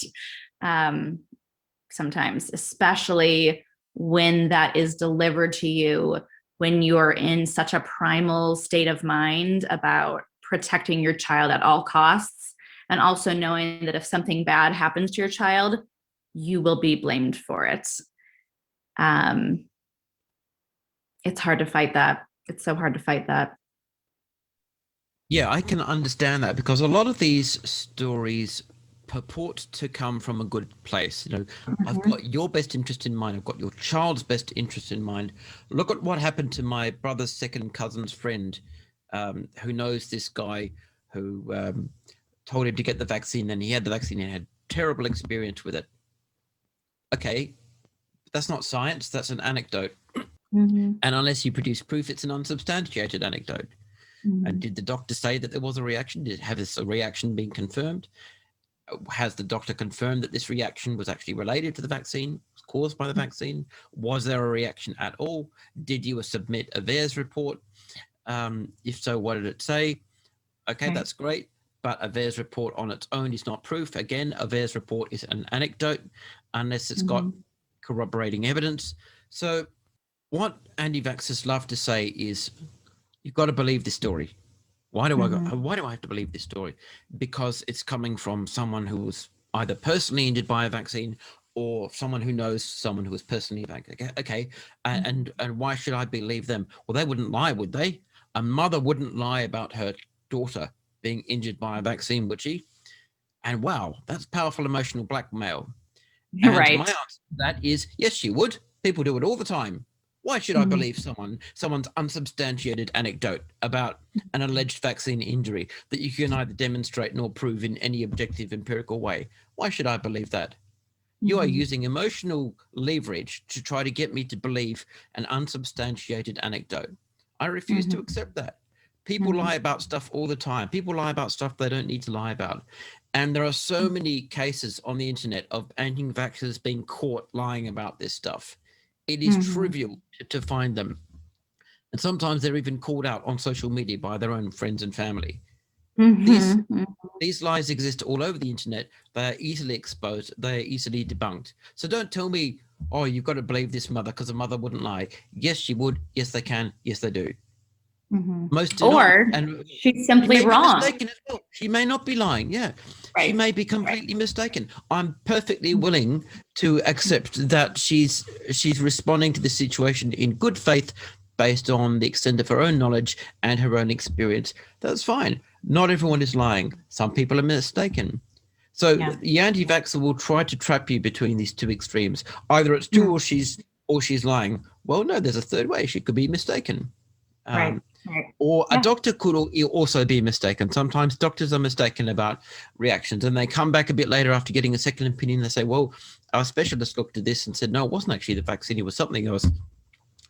sometimes, especially when that is delivered to you when you're in such a primal state of mind about protecting your child at all costs, and also knowing that if something bad happens to your child, you will be blamed for it. It's hard to fight that. It's so hard to fight that. Yeah, I can understand that because a lot of these stories purport to come from a good place. I've got your best interest in mind. I've got your child's best interest in mind. Look at what happened to my brother's second cousin's friend, who knows this guy who told him to get the vaccine. Then he had the vaccine and had terrible experience with it. Okay, that's not science. That's an anecdote. Mm-hmm. And unless you produce proof, it's an unsubstantiated anecdote. Mm-hmm. And did the doctor say that there was a reaction? Did have this reaction been confirmed? Has the doctor confirmed that this reaction was actually related to the vaccine, was caused by the vaccine? Was there a reaction at all? Did you submit a VAERS report? If so, what did it say? Okay, that's great. But a VAERS report on its own is not proof. Again, a VAERS report is an anecdote unless it's got corroborating evidence. So what anti-vaxxers love to say is, you've got to believe this story. Why do I have to believe this story? Because it's coming from someone who was either personally injured by a vaccine or someone who knows someone who was personally vaccinated. Okay, and why should I believe them? Well, they wouldn't lie, would they? A mother wouldn't lie about her daughter being injured by a vaccine, would she? And wow, that's powerful emotional blackmail. And Right. my answer to that is yes, she would. People do it all the time. Why should I believe someone's unsubstantiated anecdote about an alleged vaccine injury that you can neither demonstrate nor prove in any objective empirical way? Why should I believe that? You are using emotional leverage to try to get me to believe an unsubstantiated anecdote. I refuse to accept that. People lie about stuff all the time. People lie about stuff they don't need to lie about. And there are so many cases on the internet of anti-vaxxers being caught lying about this stuff. It is trivial to find them. And sometimes they're even called out on social media by their own friends and family. These lies exist all over the internet. They are easily exposed. They are easily debunked. So don't tell me, oh, you've got to believe this mother because a mother wouldn't lie. Yes, she would. Yes, they can. Yes, they do. Most do Or not. And she's simply wrong. Mistaken as well. She may not be lying. Yeah, Right. she may be completely mistaken. I'm perfectly willing to accept that she's responding to the situation in good faith, based on the extent of her own knowledge and her own experience. That's fine. Not everyone is lying. Some people are mistaken. So the anti-vaxxer will try to trap you between these two extremes. Either it's true or she's lying. Well, no, there's a third way. She could be mistaken. Right. Or a doctor could also be mistaken. Sometimes doctors are mistaken about reactions, and they come back a bit later after getting a second opinion. They say, well, our specialist looked at this and said, no, it wasn't actually the vaccine. It was something else,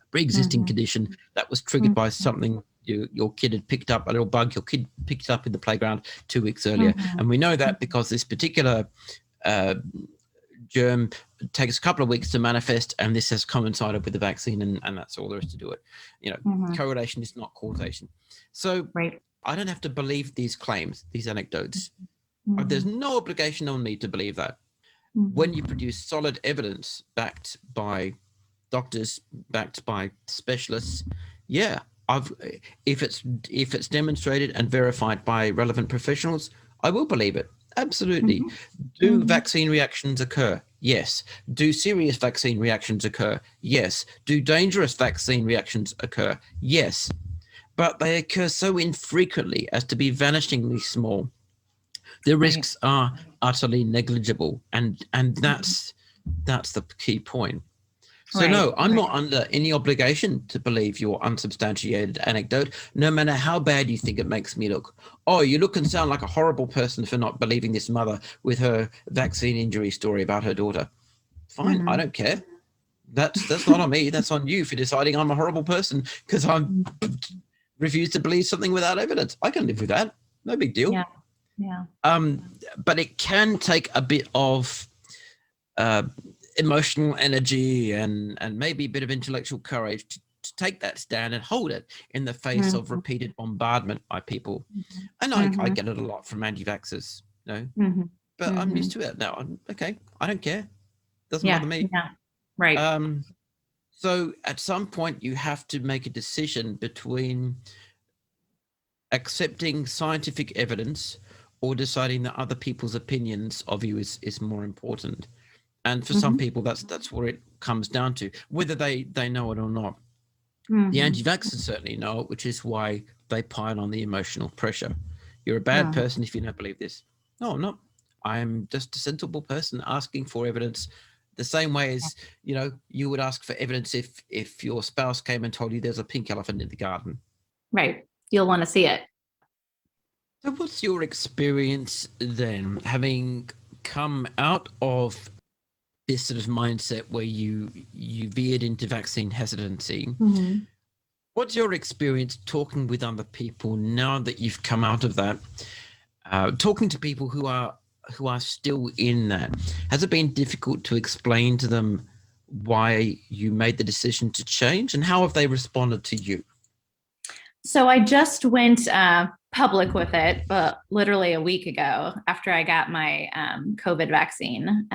pre-existing condition that was triggered by something your kid had picked up, a little bug your kid picked up in the playground 2 weeks earlier. And we know that because this particular germ takes a couple of weeks to manifest, and this has coincided with the vaccine, and that's all there is to do it. Correlation is not causation. So I don't have to believe these claims, these anecdotes. There's Mhm. no obligation on me to believe that. When you produce solid evidence backed by doctors, backed by specialists, yeah, I've if it's demonstrated and verified by relevant professionals, I will believe it. Absolutely. Mhm. Do Mhm. vaccine reactions occur? Yes. Do serious vaccine reactions occur? Yes. Do dangerous vaccine reactions occur? Yes. But they occur so infrequently as to be vanishingly small. The Right. risks are utterly negligible, and Mhm. that's the key point. So Right. no, I'm not under any obligation to believe your unsubstantiated anecdote, no matter how bad you think it makes me look. Oh, you look and sound like a horrible person for not believing this mother with her vaccine injury story about her daughter. Fine, I Mhm. don't care. That's not on me. That's on you for deciding I'm a horrible person because I refuse to believe something without evidence. I can live with that. No big deal. Yeah. Yeah. But it can take a bit of uh, emotional energy and maybe a bit of intellectual courage to take that stand and hold it in the face of Mhm. repeated bombardment by people. And I Mhm. get it a lot from anti-vaxxers, you know, Mhm. but I'm used Mhm. to it now. I'm okay. I don't care. Doesn't bother Yeah. me. Yeah. Right. Um, so at some point you have to make a decision between accepting scientific evidence or deciding that other people's opinions of you is more important. And for some Mhm. people, that's where it comes down to, whether they know it or not. The Mhm. anti-vaxxers certainly know it, which is why they pile on the emotional pressure. You're a bad Mhm. person if you don't believe this. No, I'm not. I'm just a sensible person asking for evidence, the same way as you would ask for evidence if your spouse came and told you there's a pink elephant in the garden. Right. You'll want to see it. So, what's your experience then, having come out of this sort of mindset where you veered into vaccine hesitancy? Mhm. What's your experience talking with other people now that you've come out of that? Talking to people who are still in that, has it been difficult to explain to them why you made the decision to change, and how have they responded to you? So I just went public with it, but literally a week ago after I got my COVID vaccine.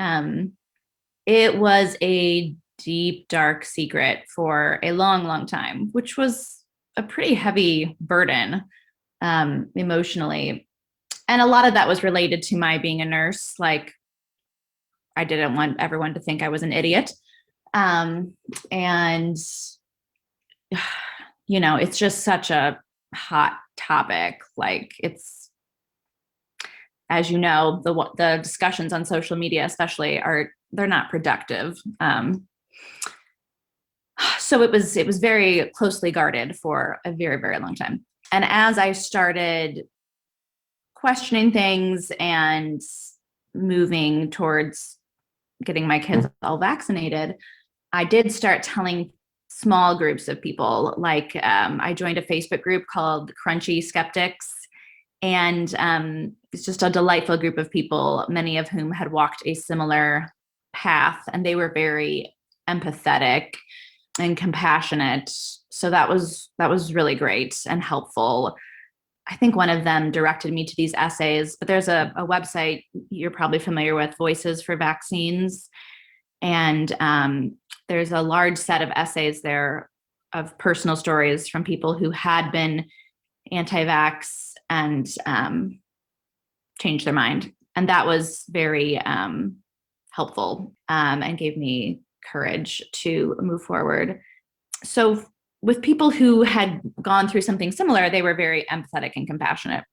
It was a deep, dark secret for a long, long time, which was a pretty heavy burden emotionally. And a lot of that was related to my being a nurse. Like, I didn't want everyone to think I was an idiot. Um, and, it's just such a hot topic. Like, it's, as you know, the discussions on social media, especially, they're not productive. So it was very closely guarded for a very, very long time. And as I started questioning things and moving towards getting my kids all vaccinated, I did start telling small groups of people. Like, I joined a Facebook group called Crunchy Skeptics, and it's just a delightful group of people, many of whom had walked a similar path, and they were very empathetic and compassionate. So that was really great and helpful. I think one of them directed me to these essays, but there's a website you're probably familiar with, Voices for Vaccines. And there's a large set of essays there of personal stories from people who had been anti-vax and changed their mind. And that was very helpful and gave me courage to move forward. So with people who had gone through something similar, they were very empathetic and compassionate.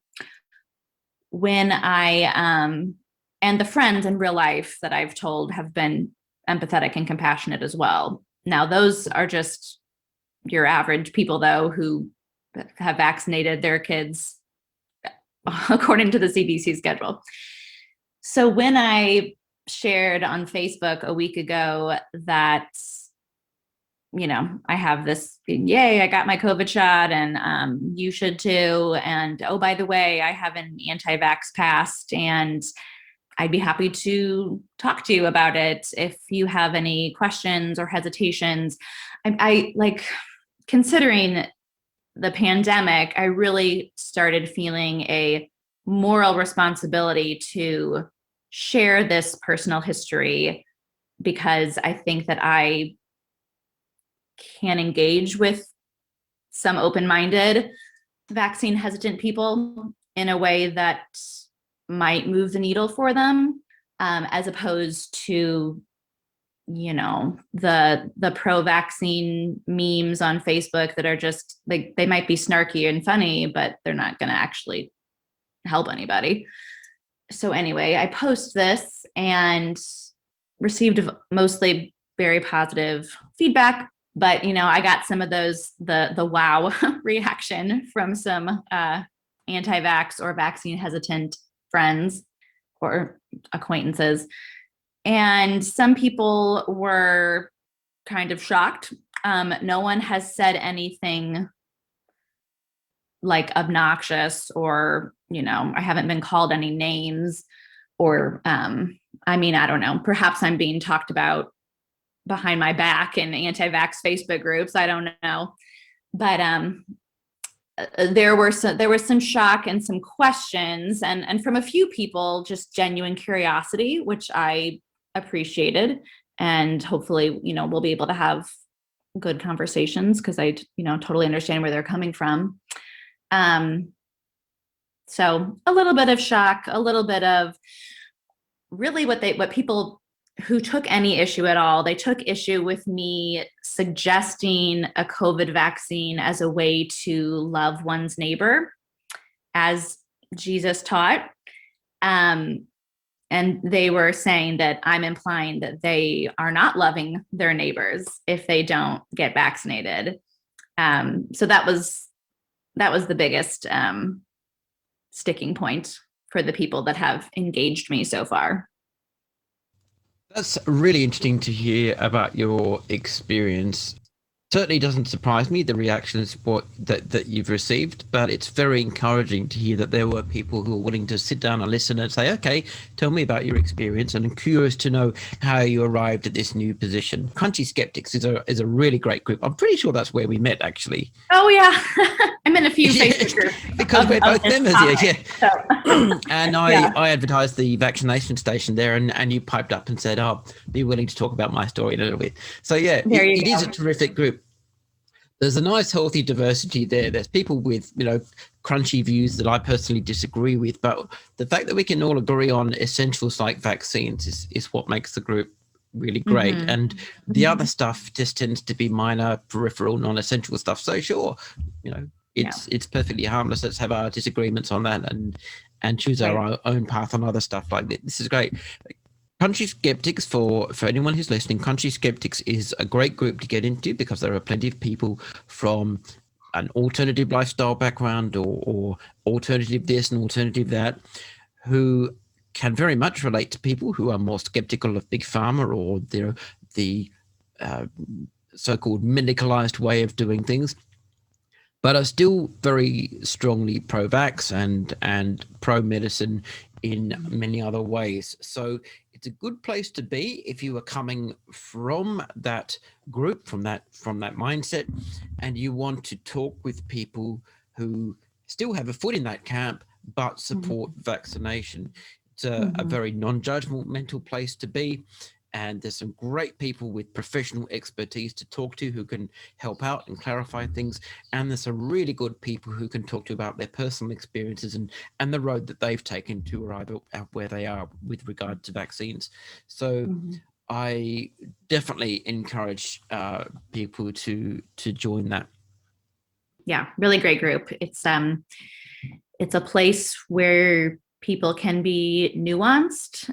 When and the friends in real life that I've told have been empathetic and compassionate as well. Now, those are just your average people, though, who have vaccinated their kids according to the CDC schedule. So when I shared on Facebook a week ago that, I have this, yay, I got my COVID shot, and you should too. And oh, by the way, I have an anti-vax past, and I'd be happy to talk to you about it if you have any questions or hesitations. I like, considering the pandemic, I really started feeling a moral responsibility to share this personal history, because I think that I can engage with some open-minded vaccine hesitant people in a way that might move the needle for them, as opposed to, you know, the pro-vaccine memes on Facebook that are just like, they might be snarky and funny, but they're not going to actually help anybody. So anyway, I post this and received mostly very positive feedback, but you know, I got some of those the wow reaction from some anti-vax or vaccine hesitant friends or acquaintances. And some people were kind of shocked. No one has said anything like obnoxious, or, you know, I haven't been called any names, or, I mean, I don't know, perhaps I'm being talked about behind my back in anti-vax Facebook groups. I don't know. But there was some shock and some questions, and from a few people, just genuine curiosity, which I appreciated. And hopefully, you know, we'll be able to have good conversations, because I, you know, totally understand where they're coming from. So a little bit of shock, a little bit of really what people who took any issue at all, they took issue with me suggesting a COVID vaccine as a way to love one's neighbor, as Jesus taught. And they were saying that I'm implying that they are not loving their neighbors if they don't get vaccinated. So that was the biggest sticking point for the people that have engaged me so far. That's really interesting to hear about your experience. Certainly doesn't surprise me, the reactions that you've received, but it's very encouraging to hear that there were people who are willing to sit down and listen and say, okay, tell me about your experience, and I'm curious to know how you arrived at this new position. Crunchy Skeptics is a really great group. I'm pretty sure that's where we met, actually. Oh yeah, I'm in a few Facebook groups because we're both members here. Yeah. So. And I advertised the vaccination station there, and you piped up and said, "Oh, be willing to talk about my story in a little bit." So yeah, it is a terrific group. There's a nice, healthy diversity there. There's people with, you know, crunchy views that I personally disagree with, but the fact that we can all agree on essentials like vaccines is what makes the group really great. Mm-hmm. And the other stuff just tends to be minor, peripheral, non-essential stuff. So sure, you know, it's perfectly harmless. Let's have our disagreements on that and choose our own path on other stuff like this. This is great. Crunchy Skeptics, for anyone who's listening, Crunchy Skeptics is a great group to get into, because there are plenty of people from an alternative lifestyle background or alternative this and alternative that, who can very much relate to people who are more skeptical of Big Pharma or the so-called medicalized way of doing things, but are still very strongly pro-vax and pro-medicine in many other ways. So it's a good place to be if you are coming from that group, from that mindset, and you want to talk with people who still have a foot in that camp but support vaccination. It's a very non-judgmental place to be, and there's some great people with professional expertise to talk to who can help out and clarify things. And there's some really good people who can talk to you about their personal experiences and the road that they've taken to arrive at where they are with regard to vaccines. So I definitely encourage people to join that. Yeah, really great group. It's a place where people can be nuanced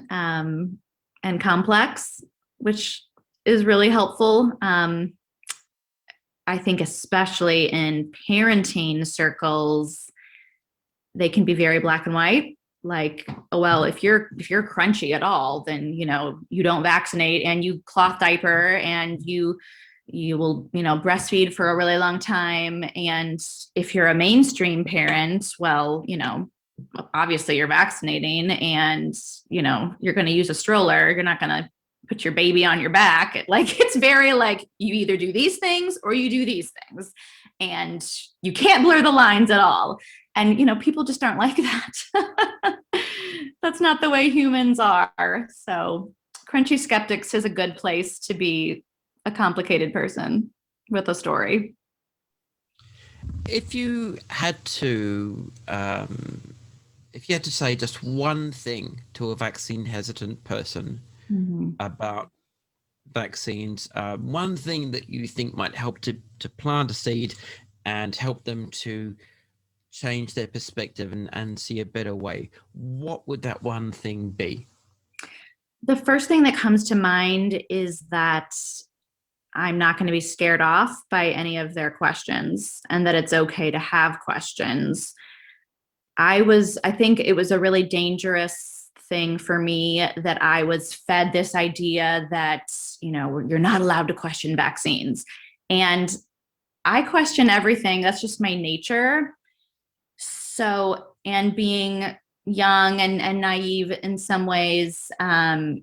and complex, which is really helpful. I think especially in parenting circles, they can be very black and white. Like, oh, well, if you're crunchy at all, then, you know, you don't vaccinate and you cloth diaper and you will, you know, breastfeed for a really long time. And if you're a mainstream parent, well, you know, obviously you're vaccinating and, you know, you're going to use a stroller. You're not going to put your baby on your back. Like, it's very like, you either do these things or you do these things. and you can't blur the lines at all. And, people just aren't like that. That's not the way humans are. So Crunchy Skeptics is a good place to be a complicated person with a story. If you had to, say just one thing to a vaccine hesitant person about vaccines, one thing that you think might help to plant a seed and help them to change their perspective and see a better way, what would that one thing be? The first thing that comes to mind is that I'm not going to be scared off by any of their questions, and that it's okay to have questions. I think it was a really dangerous thing for me that I was fed this idea that, you're not allowed to question vaccines. And I question everything. That's just my nature. So, and being young and naive in some ways, that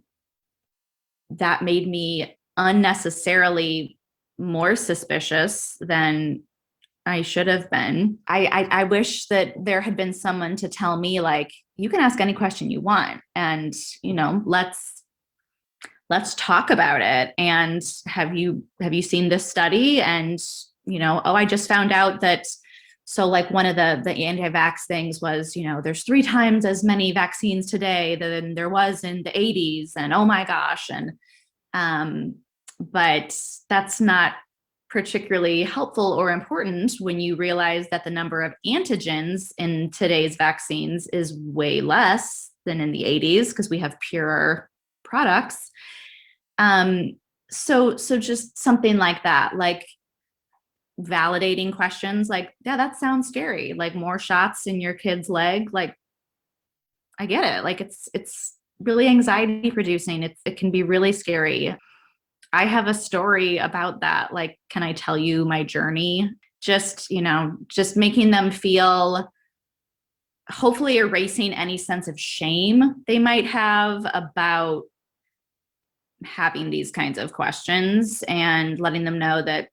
made me unnecessarily more suspicious than I should have been. I wish that there had been someone to tell me, like, you can ask any question you want, and let's talk about it. And have you seen this study? And I just found out that. So like one of the anti-vax things was, there's 3 times as many vaccines today than there was in the 80s. And oh my gosh. And, but that's not particularly helpful or important when you realize that the number of antigens in today's vaccines is way less than in the 80s because we have purer products. So just something like that, like validating questions like, yeah, that sounds scary. Like more shots in your kid's leg. Like, I get it. Like it's really anxiety producing. It can be really scary. I have a story about that. Like, can I tell you my journey? Just making them feel, hopefully erasing any sense of shame they might have about having these kinds of questions, and letting them know that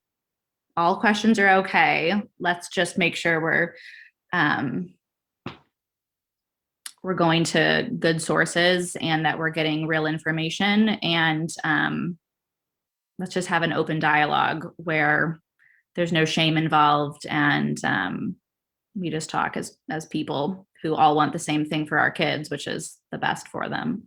all questions are okay. Let's just make sure we're going to good sources and that we're getting real information, and let's just have an open dialogue where there's no shame involved, and we just talk as people who all want the same thing for our kids, which is the best for them.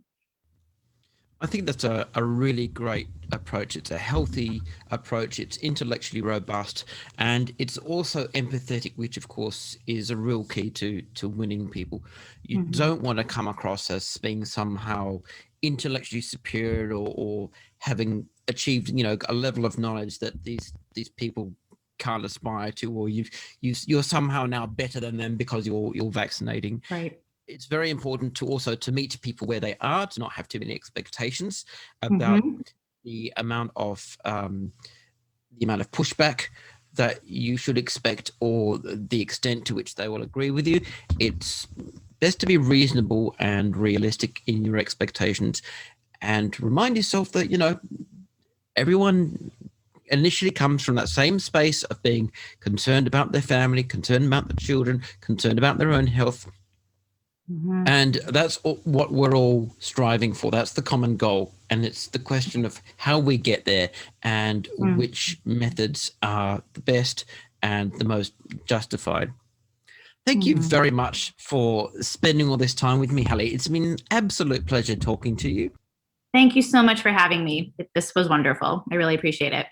I think that's a really great approach. It's a healthy approach. It's intellectually robust, and it's also empathetic, which of course is a real key to winning people. You don't want to come across as being somehow intellectually superior or having achieved, a level of knowledge that these people can't aspire to, or you're somehow now better than them because you're vaccinating. Right. It's very important to also to meet people where they are, to not have too many expectations about the amount of pushback that you should expect, or the extent to which they will agree with you. It's best to be reasonable and realistic in your expectations, and remind yourself that everyone initially comes from that same space of being concerned about their family, concerned about the children, concerned about their own health. And that's what we're all striving for. That's the common goal. And it's the question of how we get there and which methods are the best and the most justified. Thank you very much for spending all this time with me, Halley. It's been an absolute pleasure talking to you. Thank you so much for having me. This was wonderful. I really appreciate it.